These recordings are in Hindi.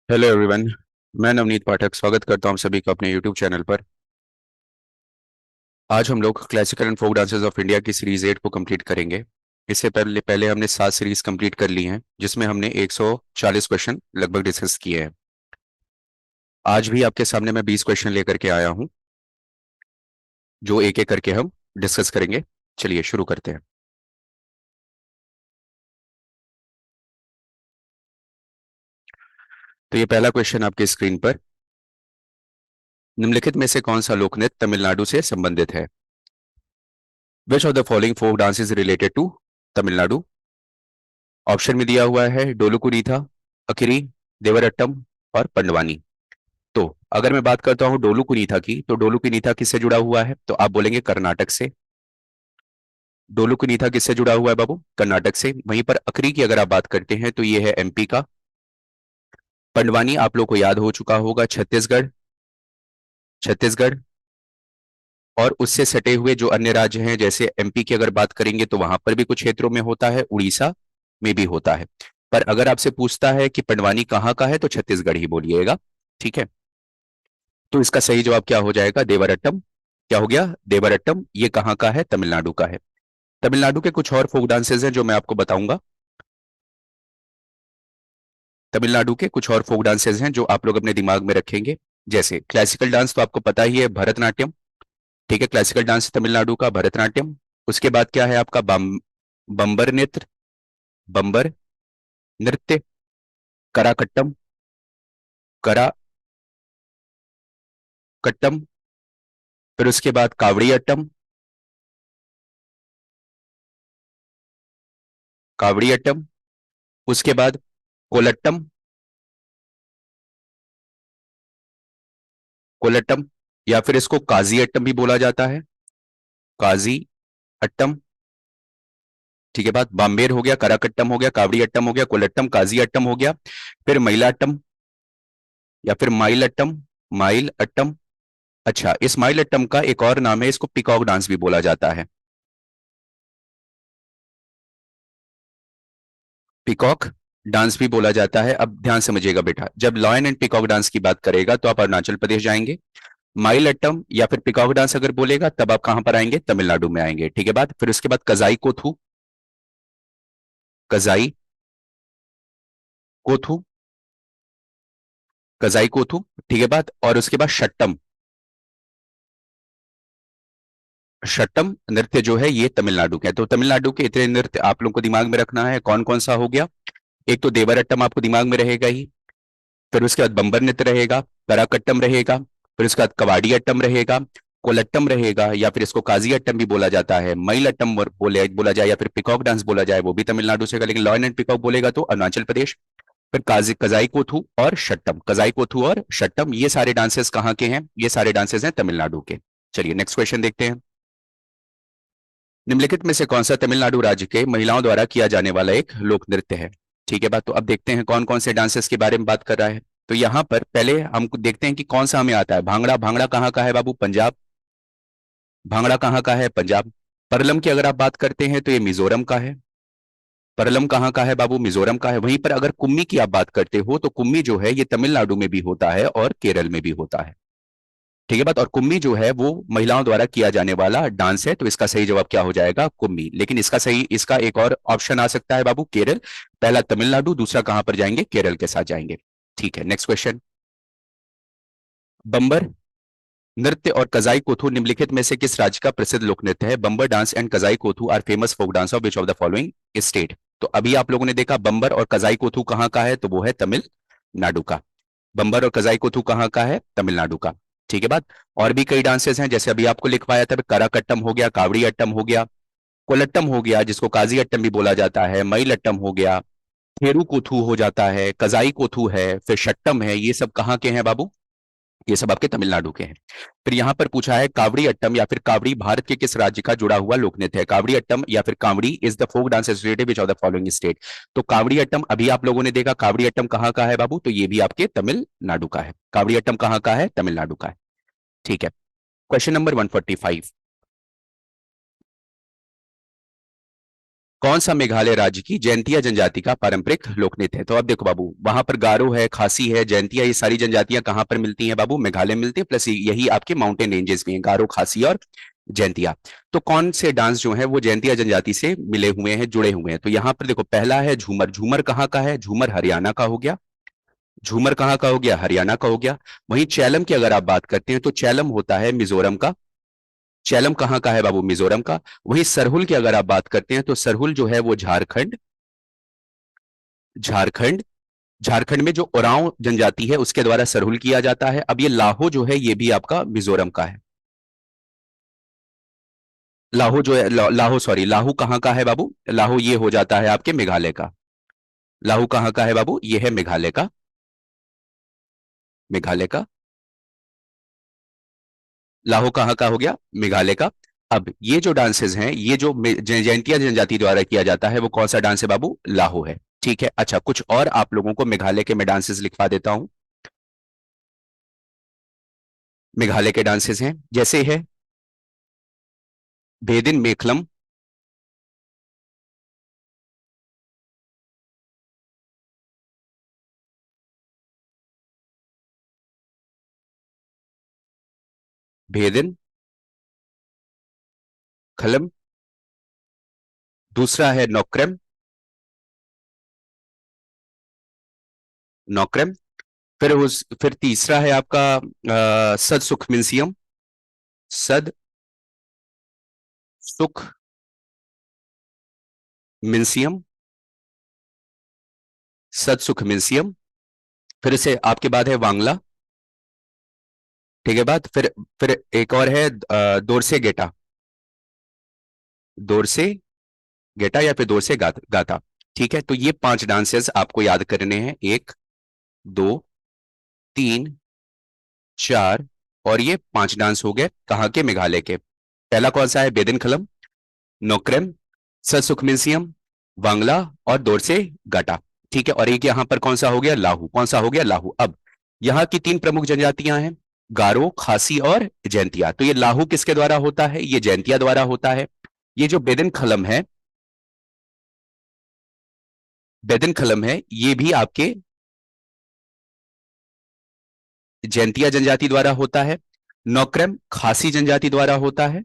Hello everyone. मैं नवनीत पाठक स्वागत करता हूं सभी का अपने यूट्यूब चैनल पर। आज हम लोग classical and folk dances of India की सीरीज 8 को कंप्लीट करेंगे। इससे पहले पहले हमने 7 सीरीज कंप्लीट कर ली हैं, जिसमें हमने 140 क्वेश्चन लगभग डिस्कस किए हैं। आज भी आपके सामने मैं 20 क्वेश्चन लेकर के आया हूं, जो एक एक करके हम डिस्कस करेंगे। चलिए शुरू करते हैं। तो ये पहला क्वेश्चन आपके स्क्रीन पर, निम्नलिखित में से कौन सा लोक नृत्य तमिलनाडु से संबंधित है? Which of the following folk dance is related to Tamil Nadu? Option में दिया हुआ है डोलू कुरीथा, अकिरी, देवरट्टम और पंडवानी। तो अगर मैं बात करता हूं डोलू कुनीथा की, तो डोलू कुनीथा किससे जुड़ा हुआ है? तो आप बोलेंगे कर्नाटक से। डोलू कुनीथा किससे जुड़ा हुआ है बाबू? कर्नाटक से। वहीं पर अकरी की अगर आप बात करते हैं तो ये है एमपी का। पंडवानी आप लोग को याद हो चुका होगा, छत्तीसगढ़। छत्तीसगढ़ और उससे सटे हुए जो अन्य राज्य हैं, जैसे एमपी की अगर बात करेंगे तो वहां पर भी कुछ क्षेत्रों में होता है, उड़ीसा में भी होता है। पर अगर आपसे पूछता है कि पंडवानी कहाँ का है, तो छत्तीसगढ़ ही बोलिएगा। ठीक है। तो इसका सही जवाब क्या हो जाएगा? देवरट्टम। क्या हो गया? देवरट्टम। ये कहाँ का है? तमिलनाडु का है। तमिलनाडु के कुछ और फोक डांसेस हैं जो मैं आपको बताऊंगा। तमिलनाडु के कुछ और फोक डांसेस हैं जो आप लोग अपने दिमाग में रखेंगे। जैसे क्लासिकल डांस तो आपको पता ही है, भरतनाट्यम। ठीक है, क्लासिकल डांस तमिलनाडु का भरतनाट्यम। उसके बाद क्या है आपका? बम्बर नृत्य। बम्बर नृत्य। कराकट्टम। कराकट्टम। फिर उसके बाद कावड़ी अट्टम। कावड़ी अट्टम। उसके बाद कोलट्टम। कोलट्टम या फिर इसको काजी अट्टम भी बोला जाता है। काजी अट्टम। ठीक है, बात बाम्बेर हो गया, कराकट्टम हो गया, कावड़ी अट्टम हो गया, कोलट्टम, काजी अट्टम हो गया। फिर महिला अट्टम या फिर माइल अट्टम। माइल अट्टम। अच्छा, इस माइल अट्टम का एक और नाम है, इसको पिकॉक डांस भी बोला जाता है। पिकॉक डांस भी बोला जाता है। अब ध्यान समझिएगा बेटा, जब लॉयन एंड पिकॉक डांस की बात करेगा तो आप अरुणाचल प्रदेश जाएंगे। माइल अट्टम या फिर पिकॉक डांस अगर बोलेगा तब आप कहां पर आएंगे? तमिलनाडु में आएंगे। ठीक है बात। फिर उसके बाद कजाई कोथू। कजाई कोथू। कजाई कोथू। ठीक है बात। और उसके बाद शट्टम। शट्टम नृत्य जो है ये तमिलनाडु का है। तो तमिलनाडु के इतने नृत्य आप लोगों को दिमाग में रखना है। कौन कौन सा हो गया? एक तो देवरट्टम आपको दिमाग में रहेगा ही। फिर उसके बाद बंबर नृत्य रहेगा। कराकट्टम रहेगा। फिर उसके बाद कवाड़ी अट्टम रहेगा। कोलट्टम रहेगा, या फिर इसको काजी अट्टम भी बोला जाता है। मईल अट्टम बोला जाए या फिर पिकॉक डांस बोला जाए, वो भी तमिलनाडु से का, लेकिन लॉयन एंड पिकॉक बोलेगा तो अरुणाचल प्रदेश। फिर काजी कजाई कोथू और शट्टम। कजाई कोथू और शट्टम ये सारे डांसेस कहाँ के हैं? ये सारे डांसेस हैं तमिलनाडु के। चलिए नेक्स्ट क्वेश्चन देखते हैं। निम्नलिखित में से कौन सा तमिलनाडु राज्य के महिलाओं द्वारा किया जाने वाला एक लोक नृत्य है? ठीक है बात। तो अब देखते हैं कौन कौन से डांसेस के बारे में बात कर रहा है। तो यहां पर पहले हम देखते हैं कि कौन सा हमें आता है। भांगड़ा। भांगड़ा कहाँ का है बाबू? पंजाब। भांगड़ा कहाँ का है? पंजाब। परलम की अगर आप बात करते हैं तो ये मिजोरम का है। परलम कहाँ का है बाबू? मिजोरम का है। वहीं पर अगर कुम्मी की आप बात करते हो तो कुम्मी जो है ये तमिलनाडु में भी होता है और केरल में भी होता है। ठीक है बात। और कुम्मी जो है वो महिलाओं द्वारा किया जाने वाला डांस है, तो इसका सही जवाब क्या हो जाएगा? कुम्मी। लेकिन इसका सही, इसका एक और ऑप्शन आ सकता है बाबू, केरल। पहला तमिलनाडु, दूसरा कहां पर जाएंगे? केरल के साथ जाएंगे। ठीक है, नेक्स्ट क्वेश्चन। बम्बर नृत्य और कजाई कोथू निम्नलिखित में से किस राज्य का प्रसिद्ध लोक नृत्य है? बम्बर डांस एंड कजाई कोथू are famous folk dance of which of the following state? तो अभी आप लोगों ने देखा बम्बर और कजाई कोथू कहाँ का है, तो वो है तमिलनाडु का। बम्बर और कजाई कोथू कहाँ का है? तमिलनाडु का। ठीक है बात। और भी कई डांसेस हैं, जैसे अभी आपको लिखवाया था, कराकट्टम हो गया, कावड़ी अट्टम हो गया, कोलट्टम हो गया जिसको काजी अट्टम भी बोला जाता है, मईल अट्टम हो गया, थेरू कोथू हो जाता है, कजाई कोथू है, फिर शट्टम है। ये सब कहाँ के हैं बाबू? ये सब आपके तमिलनाडु के हैं। फिर यहां पर पूछा है कावड़ी अट्टम या फिर कावड़ी भारत के किस राज्य का जुड़ा हुआ लोक नृत्य है? कावड़ी अट्टम या फिर Kavadi is the folk dance associated which of the following state? तो कावड़ी अट्टम अभी आप लोगों ने देखा, कावड़ी अट्टम कहाँ का है बाबू? तो ये भी आपके तमिलनाडु का है। कावड़ी अट्टम कहाँ का है? तमिलनाडु का है। ठीक है। Question number 145। कौन सा मेघालय राज्य की जैंतिया जनजाति का पारंपरिक लोक नृत्य है? तो अब देखो बाबू, वहां पर गारो है, खासी है, जैंतिया, ये सारी जनजातियां कहां पर मिलती हैं बाबू? मेघालय में मिलती है, प्लस यही आपके माउंटेन रेंजेस में हैं, गारो, खासी और जैंतिया। तो कौन से डांस जो है वो जैंतिया जनजाति से मिले हुए हैं, जुड़े हुए हैं? तो यहाँ पर देखो, पहला है झूमर। झूमर कहाँ का है? झूमर हरियाणा का हो गया। झूमर कहाँ का हो गया? हरियाणा का हो गया। वहीं चैलम की अगर आप बात करते हैं तो चैलम होता है मिजोरम का। चैलम कहाँ का है बाबू? मिजोरम का। वहीं सरहुल की अगर आप बात करते हैं तो सरहुल जो है वो झारखंड, झारखंड, झारखंड में जो ओरांव जनजाति है उसके द्वारा सरहुल किया जाता है। अब ये लाहो जो है ये भी आपका मिजोरम का है। लाहो जो है, लाहो सॉरी, लाहू कहाँ का है बाबू? लाहो ये हो जाता है आपके मेघालय का। लाहू कहाँ का है बाबू? ये है मेघालय का, मेघालय का। लाहो कहाँ का हो गया? मेघालय का। अब ये जो डांसेस हैं, ये जो जैंतिया जनजाति द्वारा किया जाता है वो कौन सा डांस है बाबू? लाहो है। ठीक है, अच्छा कुछ और आप लोगों को मेघालय के मैं डांसेस लिखवा देता हूं। मेघालय के डांसेस हैं, जैसे है भेदिन मेखलम, भेदिन खलम। दूसरा है नोक्रम, नोक्रम। फिर तीसरा है आपका सद सुखमिंसियम, सद सुख मिंसियम, सद सुख मिंसियम। फिर से आपके बाद है वांगला। ठीक है, बात फिर एक और है दोरसे गेटा, दोरसे गेटा या फिर दोरसे गाता। ठीक है, तो ये 5 डांसेस आपको याद करने हैं। 1, 2, 3, 4 और ये 5 डांस हो गए कहाँ के? मेघालय के। पहला कौन सा है? बेदिन खलम, नोक्रेम, ससुखमिंसियम, वांगला और दोरसे गाटा। ठीक है, और एक यहां पर कौन सा हो गया? लाहू। कौन सा हो गया? लाहू। अब यहाँ की 3 प्रमुख जनजातियां हैं, गारो, खासी और जैंतिया। तो ये लाहू किसके द्वारा होता है? ये जैंतिया द्वारा होता है। ये जो बेदन खलम है, बेदन खलम है, ये भी आपके जैंतिया जनजाति द्वारा होता है। नौक्रम खासी जनजाति द्वारा होता है,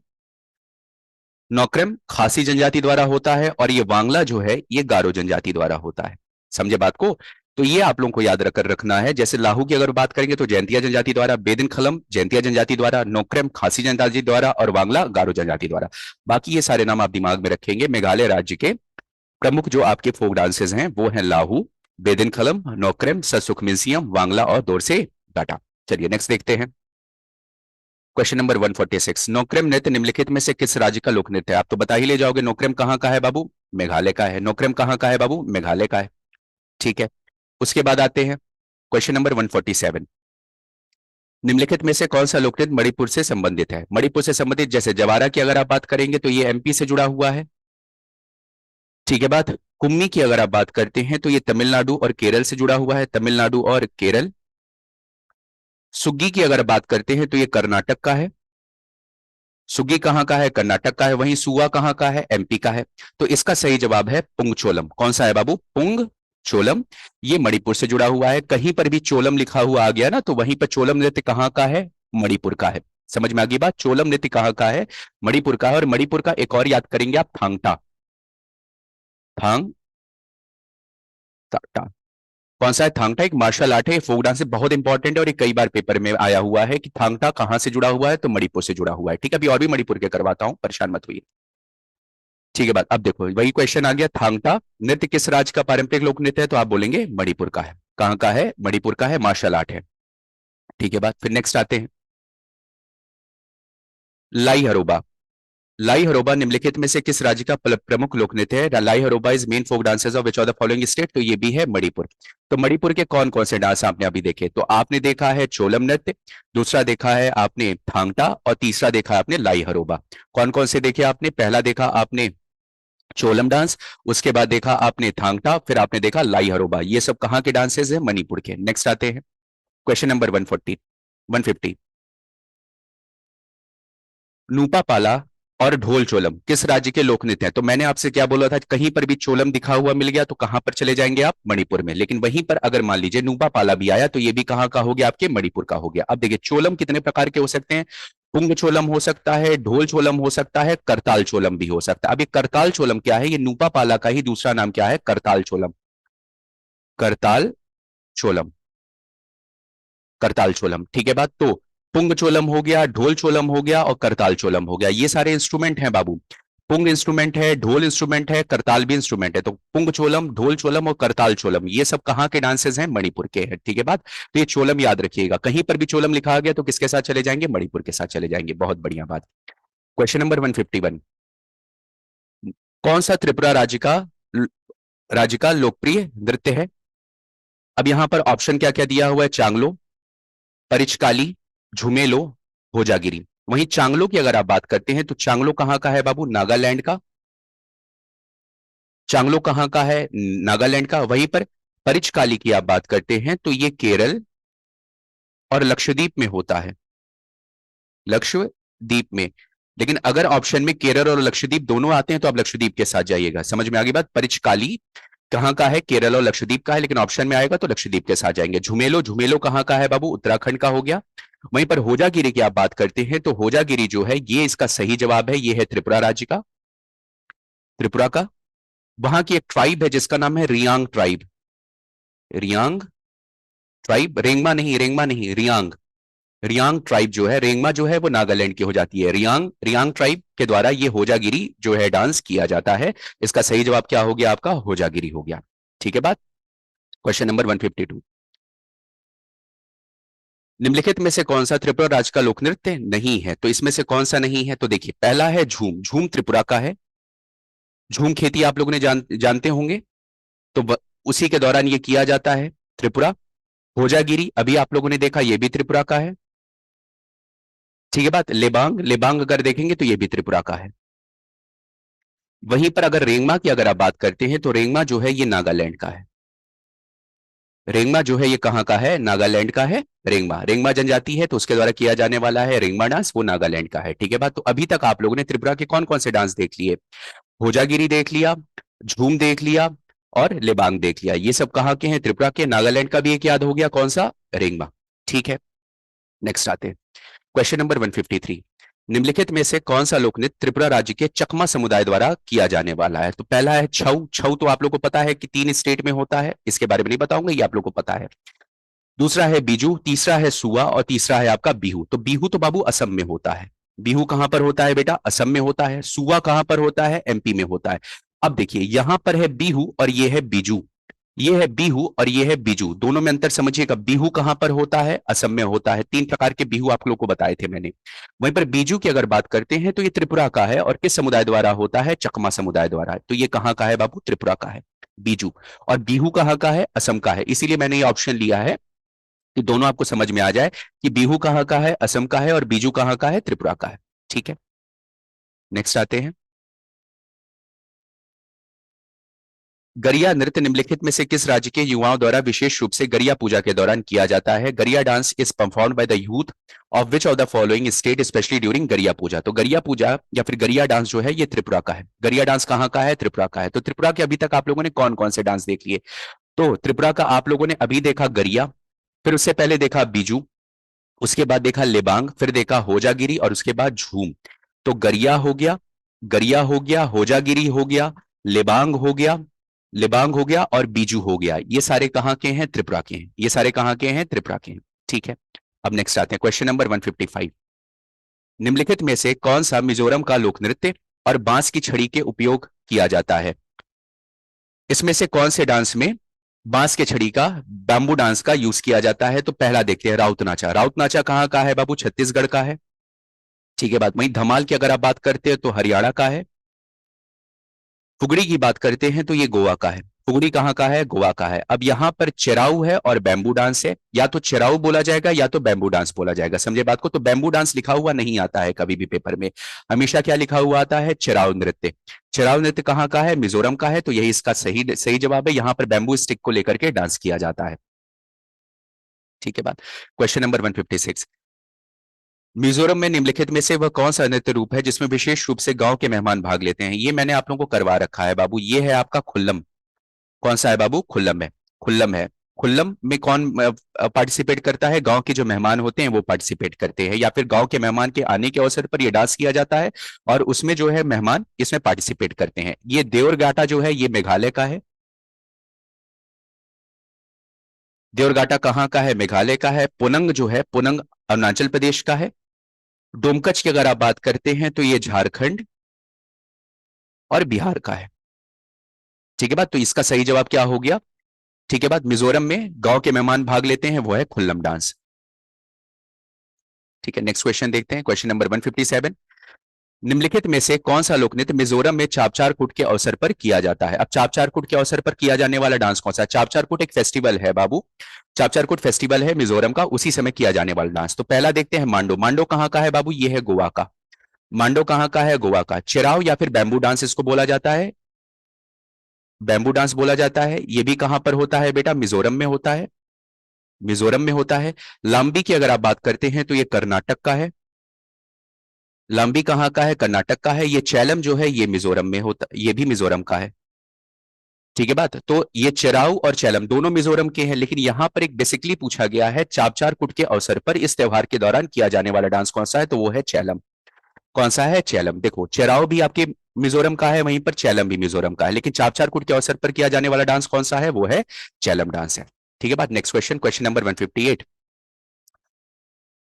नौक्रम खासी जनजाति द्वारा होता है। और ये वांगला जो है ये गारो जनजाति द्वारा होता है। समझे बात को? तो ये आप लोगों को याद रखकर रखना है। जैसे लाहू की अगर बात करेंगे तो जैंतिया जनजाति द्वारा, बेदिन खलम जैंतिया जनजाति द्वारा, नोक्रम खासी जनजाति द्वारा और वांगला गारो जनजाति द्वारा। बाकी ये सारे नाम आप दिमाग में रखेंगे। मेघालय राज्य के प्रमुख जो आपके फोक डांसेस हैं वो हैं लाहू, बेदिन खलम, नोक्रम, ससुखमिंसियम, वांगला और दोरसे गाटा। चलिए नेक्स्ट देखते हैं। क्वेश्चन नंबर 146, नोक्रम नृत्य निम्नलिखित में से किस राज्य का लोक नृत्य है? आप तो बता ही ले जाओगे। नोक्रम कहाँ का है बाबू? मेघालय का है। नोक्रम कहाँ का है बाबू? मेघालय का है। ठीक है, उसके बाद आते हैं क्वेश्चन नंबर 147, निम्नलिखित में से कौन सा लोक नृत्य मणिपुर से संबंधित है? मणिपुर से संबंधित जैसे जवारा की अगर आप बात करेंगे तो ये एमपी से जुड़ा हुआ है। ठीक है, बात कुम्मी की अगर आप बात करते हैं तो ये तमिलनाडु और केरल से जुड़ा हुआ है, तमिलनाडु और केरल। सुग्गी की अगर बात करते हैं तो ये कर्नाटक का है। सुगी कहाँ का है? कर्नाटक का है। वहीं सुआ कहाँ का है? एमपी का है। तो इसका सही जवाब है पुंग चोलम। कौन सा है बाबू? पुंग चोलम। ये मणिपुर से जुड़ा हुआ है। कहीं पर भी चोलम लिखा हुआ आ गया ना तो वहीं पर चोलम नृत्य कहाँ का है? मणिपुर का है। समझ में आ गई बात? चोलम नृत्य कहाँ का है? मणिपुर का है। और मणिपुर का एक और याद करेंगे आप, थांगटा, थांग टा। कौन सा है? थांगटा एक मार्शल आर्ट है, फोक डांस है, बहुत इंपॉर्टेंट है और ये कई बार पेपर में आया हुआ है कि थांगटा कहां से जुड़ा हुआ है, तो मणिपुर से जुड़ा हुआ है। ठीक है, अभी और भी मणिपुर के करवाता हूं, परेशान मत हुई। ठीक है, बात अब देखो वही क्वेश्चन आ गया, थांगटा नृत्य किस राज्य का पारंपरिक लोक नृत्य है? तो आप बोलेंगे मणिपुर का है। कहाँ का है? मणिपुर का है, मार्शल आर्ट है। ठीक है, बात फिर नेक्स्ट आते हैं, लाई हरोबा। लाई हरोबा निम्नलिखित में से किस राज्य का प्रमुख लोक नृत्य है? Lai Haraoba is main folk dances of which of the following state? तो ये भी है मणिपुर। तो मणिपुर के कौन कौन से डांस आपने अभी देखे? तो आपने देखा है चोलम नृत्य, दूसरा देखा है आपने थांगटा और तीसरा देखा है आपने लाई हरोबा। कौन कौन से देखे आपने? पहला देखा आपने चोलम डांस, उसके बाद देखा आपने थांगटा, फिर आपने देखा लाई हरोबा। ये सब कहाँ के डांसेस हैं? मणिपुर के। नेक्स्ट आते हैं क्वेश्चन नंबर 140, 150, नूपा पाला और ढोल चोलम किस राज्य के लोक नृत्य हैं? तो मैंने आपसे क्या बोला था, कहीं पर भी चोलम दिखा हुआ मिल गया तो कहां पर चले जाएंगे आप? मणिपुर में। लेकिन वहीं पर अगर मान लीजिए नुपा पाला भी आया तो ये भी कहाँ का हो गया? आपके मणिपुर का हो गया। अब देखिए चोलम कितने प्रकार के हो सकते हैं? पुंग चोलम हो सकता है, ढोल चोलम हो सकता है, करताल चोलम भी हो सकता है। अब ये करताल चोलम क्या है? ये नुपा पाला का ही दूसरा नाम क्या है? करताल चोलम। करताल चोलम, करताल चोलम। ठीक है बात। तो पुंग चोलम हो गया, ढोल चोलम हो गया और करताल चोलम हो गया। ये सारे इंस्ट्रूमेंट हैं बाबू। पुंग इंस्ट्रूमेंट है, ढोल इंस्ट्रूमेंट है, करताल भी इंस्ट्रूमेंट है। तो पुंग चोलम, ढोल चोलम और करताल चोलम ये सब कहाँ के डांसेस हैं? मणिपुर के हैं। ठीक है बात। तो ये चोलम याद रखिएगा, कहीं पर भी चोलम लिखा आ गया तो किसके साथ चले जाएंगे? मणिपुर के साथ चले जाएंगे। बहुत बढ़िया बात। Question number 151। कौन सा त्रिपुरा राज्य का लोकप्रिय नृत्य है? अब यहां पर ऑप्शन क्या क्या दिया हुआ है? चांगलो, परिचकाली, झुमेलो, होजागिरी। वहीं चांगलो की अगर आप बात करते हैं तो चांगलो कहां का है बाबू? नागालैंड का। चांगलो कहां का है? नागालैंड का। वहीं पर परिचकाली की आप बात करते हैं तो ये केरल और लक्षद्वीप में होता है। लक्षद्वीप में। लेकिन अगर ऑप्शन में केरल और लक्षद्वीप दोनों आते हैं तो आप लक्षद्वीप के साथ जाइएगा। समझ में आ गई बात? परिचकाली कहाँ का है? केरल और लक्षद्वीप का है, लेकिन ऑप्शन में आएगा तो लक्षद्वीप के साथ जाएंगे। झुमेलो, झुमेलो कहाँ का है बाबू? उत्तराखंड का हो गया। वहीं पर होजागिरी की आप बात करते हैं तो होजागिरी जो है ये इसका सही जवाब है। ये है त्रिपुरा राज्य का, त्रिपुरा का। वहां की एक ट्राइब है जिसका नाम है रियांग ट्राइब। रियांग ट्राइब, रेंगमा नहीं, रेंगमा नहीं, रियांग। रियांग ट्राइब जो है, रेंगमा जो है वो नागालैंड की हो जाती है। रियांग, रियांग ट्राइब के द्वारा ये होजागिरी जो है डांस किया जाता है। इसका सही जवाब क्या हो गया आपका? होजागिरी हो गया। ठीक है बात। Question number 152। निम्नलिखित में से कौन सा त्रिपुरा राज्य का लोक नृत्य नहीं है? तो इसमें से कौन सा नहीं है? तो देखिए पहला है झूम। झूम त्रिपुरा का है। झूम खेती आप लोगों ने जानते होंगे। तो उसी के दौरान ये किया जाता है, त्रिपुरा। होजागिरी अभी आप लोगों ने देखा, ये भी त्रिपुरा का है। ठीक है बात। लेबांग, लेबांग अगर देखेंगे तो ये भी त्रिपुरा का है। वहीं पर अगर रेंगमा की अगर आप बात करते हैं तो रेंगमा जो है ये नागालैंड का है। रेंगमा जो है ये कहाँ का है? नागालैंड का है। रेंगमा, रेंगमा जनजाति है तो उसके द्वारा किया जाने वाला है रेंगमा डांस, वो नागालैंड का है। ठीक है बात। तो अभी तक आप लोगों ने त्रिपुरा के कौन कौन से डांस देख लिए? होजागिरी देख लिया, झूम देख लिया और लेबांग देख लिया। ये सब कहाँ के हैं? त्रिपुरा के। नागालैंड का भी एक याद हो गया, कौन सा? रेंगमा। ठीक है। नेक्स्ट आते हैं क्वेश्चन नंबर 153। निम्नलिखित में से कौन सा लोक नृत्य त्रिपुरा राज्य के चकमा समुदाय द्वारा किया जाने वाला है? तो पहला है छऊ। छऊ तो आप लोग को पता है कि 3 स्टेट में होता है, इसके बारे में नहीं बताऊंगा, ये आप लोग को पता है। दूसरा है बीजू, तीसरा है सुआ और तीसरा है आपका बिहू। तो बिहू तो बाबू असम में होता है। बिहू कहां पर होता है बेटा? असम में होता है। सुआ कहां पर होता है? एमपी में होता है। अब देखिए यहां पर है बिहू और ये है बीजू। ये है बिहू और ये है बीजू, दोनों में अंतर समझिएगा। बिहू कहां पर होता है? असम में होता है। 3 प्रकार के बिहू आप लोग को बताए थे मैंने। वहीं पर बीजू की अगर बात करते हैं तो ये त्रिपुरा का है और किस समुदाय द्वारा होता है? चकमा समुदाय द्वारा। तो ये कहां का है बाबू? त्रिपुरा का है बीजू। और बिहू कहां का है? असम का है। इसीलिए मैंने ये ऑप्शन लिया है कि दोनों आपको समझ में आ जाए कि बिहू कहाँ का है? असम का है। और बीजू कहाँ का है? त्रिपुरा का है। ठीक है। नेक्स्ट आते हैं। गरिया नृत्य निम्नलिखित में से किस राज्य के युवाओं द्वारा विशेष रूप से गरिया पूजा के दौरान किया जाता है? गरिया dance is performed by the youth of which of the following state specially during गरिया पूजा। तो गरिया पूजा या फिर गरिया डांस जो है ये त्रिपुरा का है। गरिया डांस कहाँ का है? त्रिपुरा का है। तो त्रिपुरा के अभी तक आप लोगों ने कौन कौन से डांस देख लिए? तो त्रिपुरा का आप लोगों ने अभी देखा गरिया, फिर उससे पहले देखा बीजू, उसके बाद देखा लेबांग, फिर देखा होजागिरी और उसके बाद झूम। तो गरिया हो गया, गरिया हो गया, होजागिरी हो गया, लेबांग हो गया, लेबांग हो गया और बीजू हो गया। ये सारे कहाँ के हैं? त्रिपुरा के हैं। ये सारे कहाँ के हैं? त्रिपुरा के हैं। ठीक है। अब नेक्स्ट आते हैं क्वेश्चन नंबर 155। निम्नलिखित में से कौन सा मिजोरम का लोक नृत्य और बांस की छड़ी के उपयोग किया जाता है? इसमें से कौन से डांस में बांस के छड़ी का, बैम्बू डांस का यूज किया जाता है? तो पहला देखते हैं राउत नाचा। राउत नाचा कहाँ का है बाबू? छत्तीसगढ़ का है। ठीक है बात। वहीं धमाल की अगर आप बात करते हैं तो हरियाणा का है। फुगड़ी की बात करते हैं तो ये गोवा का है। फुगड़ी कहाँ का है? गोवा का है। अब यहां पर चिराऊ है और बैम्बू डांस है। या तो चिराऊ बोला जाएगा या तो बैम्बू डांस बोला जाएगा। समझे बात को? तो बैम्बू डांस लिखा हुआ नहीं आता है कभी भी पेपर में। हमेशा क्या लिखा हुआ आता है? चिराऊ नृत्य। चिराऊ नृत्य कहाँ का है? मिजोरम का है। तो यही इसका सही सही जवाब है। यहां पर बैम्बू स्टिक को लेकर के डांस किया जाता है। ठीक है बात। Question number 156। मिजोरम में निम्नलिखित में से वह कौन सा नृत्य रूप है जिसमें विशेष रूप से गांव के मेहमान भाग लेते हैं? ये मैंने आप लोगों को करवा रखा है बाबू, ये है आपका खुल्लम। कौन सा है बाबू? खुल्लम है। खुल्लम है। खुल्लम में कौन पार्टिसिपेट करता है? गांव के जो मेहमान होते हैं वो पार्टिसिपेट करते हैं, या फिर गांव के मेहमान के आने के अवसर पर ये डांस किया जाता है और उसमें जो है मेहमान इसमें पार्टिसिपेट करते हैं। ये देवरगाटा जो है ये मेघालय का है। देवरगाटा कहाँ का है? मेघालय का है। पुनंग जो है, पुनंग अरुणाचल प्रदेश का है। डोमकच की अगर आप बात करते हैं तो ये झारखंड और बिहार का है। ठीक है बात, तो इसका सही जवाब क्या हो गया? ठीक है बात, मिजोरम में गांव के मेहमान भाग लेते हैं, वो है खुल्लम डांस। ठीक है, नेक्स्ट क्वेश्चन देखते हैं, क्वेश्चन नंबर 157। निम्नलिखित में से कौन सा लोक नृत्य मिजोरम में चापचार कुट के अवसर पर किया जाता है? अब चापचार कुट के अवसर पर किया जाने वाला डांस कौन सा है? चापचार कुट एक फेस्टिवल है बाबू, चापचार कुट फेस्टिवल है मिजोरम का, उसी समय किया जाने वाला डांस। तो पहला देखते हैं मांडो। मांडो कहाँ का है बाबू? ये है गोवा का। मांडो कहाँ का है? गोवा का। चिराव या फिर बैम्बू डांस इसको बोला जाता है, बैम्बू डांस बोला जाता है। ये भी कहां पर होता है बेटा? मिजोरम में होता है, मिजोरम में होता है। लांबी की अगर आप बात करते हैं तो ये कर्नाटक का है। लांबी कहाँ का है? कर्नाटक का है। ये चैलम जो है ये मिजोरम में होता, ये भी मिजोरम का है। ठीक है बात, तो ये चिराऊ और चैलम दोनों मिजोरम के हैं, लेकिन यहां पर एक बेसिकली पूछा गया है चापचार कुट के अवसर पर इस त्योहार के दौरान किया जाने वाला डांस कौन सा है, तो वो है चैलम। कौन सा है? चैलम। देखो चिराऊ भी आपके मिजोरम का है, वहीं पर चैलम भी मिजोरम का है, लेकिन चापचार कुट के अवसर पर किया जाने वाला डांस कौन सा है? वो है चैलम डांस है। ठीक है बात, नेक्स्ट क्वेश्चन, क्वेश्चन नंबर 158।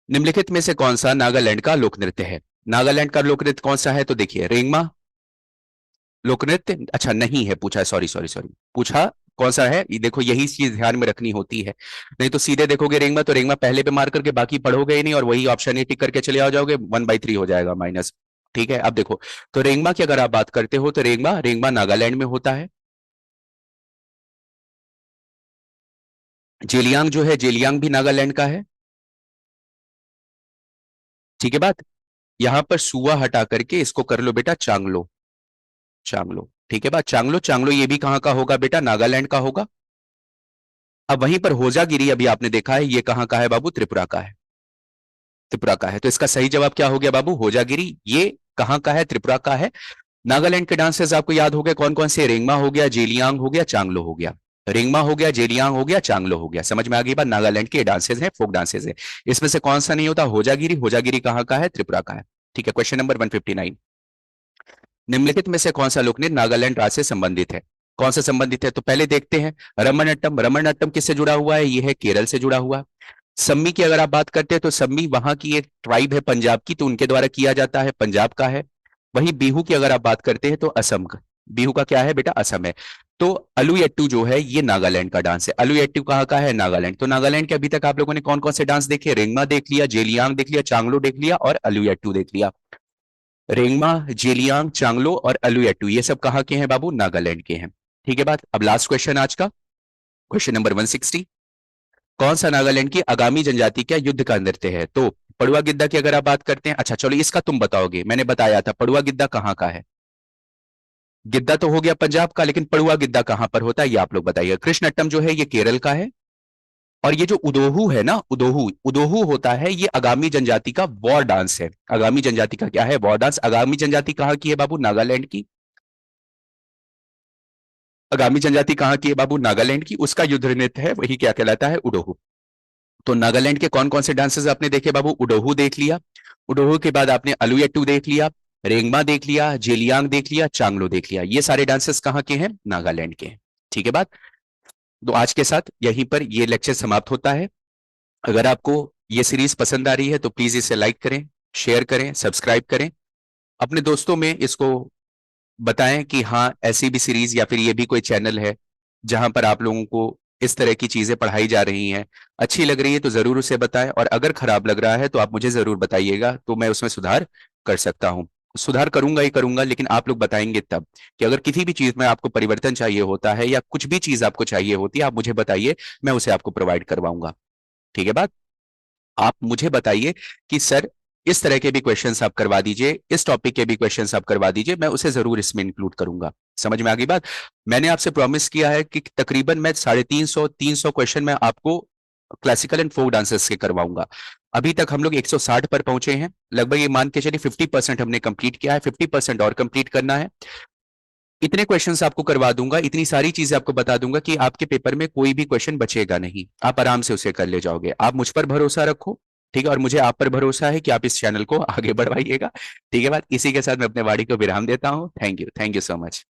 निम्नलिखित में से कौन सा नागालैंड का लोक नृत्य है? नागालैंड का लोक नृत्य कौन सा है? तो देखिए रेंगमा लोक नृत्य, अच्छा नहीं है, पूछा है, सॉरी सॉरी सॉरी, पूछा कौन सा है, ये देखो यही चीज ध्यान में रखनी होती है, नहीं तो सीधे देखोगे रेंगमा तो रेंगमा पहले पे मार करके बाकी पढ़ोगे ही नहीं और वही ऑप्शन ही टिक करके चले आ जाओगे, 1/3 हो जाएगा माइनस। ठीक है, अब देखो, तो रेंगमा की अगर आप बात करते हो तो रेंगमा रेंगमा नागालैंड में होता है। जेलियांग जो है, जेलियांग भी नागालैंड का है। ठीक है बात, यहां पर सुआ हटा करके इसको कर लो बेटा चांगलो, चांगलो। ठीक है बात, चांगलो, चांगलो ये भी कहां का होगा बेटा? नागालैंड का होगा। अब वहीं पर होजागिरी अभी आपने देखा है, ये कहां का है बाबू? त्रिपुरा का है, त्रिपुरा का है। तो इसका सही जवाब क्या हो गया बाबू? होजागिरी। ये कहां का है? त्रिपुरा का है। नागालैंड के डांसेस आपको याद हो गए कौन कौन से? रेंगमा हो गया, जेलियांग हो गया, चांगलो हो गया। रेंगमा हो गया, जेलियांग हो गया, चांगलो हो गया। समझ में आ गई बात? नागालैंड के डांसेस हैं, फोक डांसेस है। इसमें से कौन सा नहीं होता? होजागिरी। होजागिरी कहां का है? त्रिपुरा का है। ठीक है, क्वेश्चन नंबर 159। निम्नलिखित में से कौन सा लोक नृत्य नागालैंड राज्य से संबंधित है? कौन से संबंधित है? तो पहले देखते हैं रमनट्टम। रमनट्टम किससे जुड़ा हुआ है? ये है केरल से जुड़ा हुआ। सम्मी की अगर आप बात करते हैं तो सम्मी वहां की एक ट्राइब है पंजाब की, तो उनके द्वारा किया जाता है, पंजाब का है। वहीं बिहू की अगर आप बात करते हैं तो असम का, बिहू का क्या है बेटा? असम है। तो अलुयट्टू जो है ये नागालैंड का डांस है। अलुयट्टू कहाँ का है? नागालैंड। तो नागालैंड के अभी तक आप लोगों ने कौन कौन से डांस देखे? रेंगमा देख लिया, जेलियांग देख लिया, चांगलो देख लिया और अलुयट्टू देख लिया। रेंगमा, जेलियांग, चांगलो और अलुयट्टू ये सब कहाँ के हैं बाबू? नागालैंड के हैं। ठीक है बात, अब लास्ट क्वेश्चन आज का, क्वेश्चन नंबर 160। कौन सा नागालैंड की आगामी जनजाति का युद्ध का नृत्य है? तो पड़ुआ गिद्दा की अगर आप बात करते हैं, अच्छा चलो इसका तुम बताओगे, मैंने बताया था पड़ुआ गिद्दा कहाँ का है। गिद्दा तो हो गया पंजाब का, लेकिन पड़ुआ गिद्दा कहाँ पर होता है ये आप लोग बताइए। कृष्णअट्टम जो है ये केरल का है। और ये जो उदोहू है ना, उदोहू, उदोहू होता है ये आगामी जनजाति का वॉर डांस है। आगामी जनजाति का क्या है? War dance. आगामी जनजाति कहाँ की है बाबू? नागालैंड की। आगामी जनजाति कहाँ की है बाबू? नागालैंड की। उसका युद्ध नृत्य है, वही क्या कहलाता है? उडोहू। तो नागालैंड के कौन कौन से डांसेस आपने देखे बाबू? उडोहू देख लिया, उडोहू के बाद आपने अलुयट्टू देख लिया, रेंगमा देख लिया, जेलियांग देख लिया, चांगलो देख लिया। ये सारे डांसेस कहाँ के हैं? नागालैंड के हैं। ठीक है बात, तो आज के साथ यहीं पर ये लेक्चर समाप्त होता है। अगर आपको ये सीरीज पसंद आ रही है तो प्लीज इसे लाइक करें, शेयर करें, सब्सक्राइब करें, अपने दोस्तों में इसको बताएं कि हाँ ऐसी भी सीरीज या फिर ये भी कोई चैनल है जहां पर आप लोगों को इस तरह की चीजें पढ़ाई जा रही हैं। अच्छी लग रही है तो जरूर उसे बताएं, और अगर खराब लग रहा है तो आप मुझे जरूर बताइएगा, तो मैं उसमें सुधार कर सकता हूं। सुधार करूंगा ही करूंगा, लेकिन आप लोग बताएंगे तब कि अगर किसी भी चीज में आपको परिवर्तन चाहिए होता है या कुछ भी चीज आपको चाहिए होती है, आप मुझे बताइए, मैं उसे आपको प्रोवाइड करवाऊंगा। ठीक है बात, आप मुझे बताइए कि सर इस तरह के भी क्वेश्चंस आप करवा दीजिए, इस टॉपिक के भी क्वेश्चंस आप करवा दीजिए, मैं उसे जरूर इसमें इंक्लूड करूंगा। समझ में आ गई बात? मैंने आपसे प्रॉमिस किया है कि तकरीबन मैं 350 300 क्वेश्चन मैं आपको क्लासिकल एंड फोक डांसेस के करवाऊंगा। अभी तक हम लोग 160 पर पहुंचे हैं, लगभग ये मान के चलिए 50% हमने कंप्लीट किया है, 50% और कंप्लीट करना है। इतने क्वेश्चंस आपको करवा दूंगा, इतनी सारी चीजें आपको बता दूंगा कि आपके पेपर में कोई भी क्वेश्चन बचेगा नहीं, आप आराम से उसे कर ले जाओगे। आप मुझ पर भरोसा रखो, ठीक है, और मुझे आप पर भरोसा है कि आप इस चैनल को आगे बढ़वाइएगा। ठीक है बात, इसी के साथ मैं अपने वाणी को विराम देता हूँ। Thank you so much.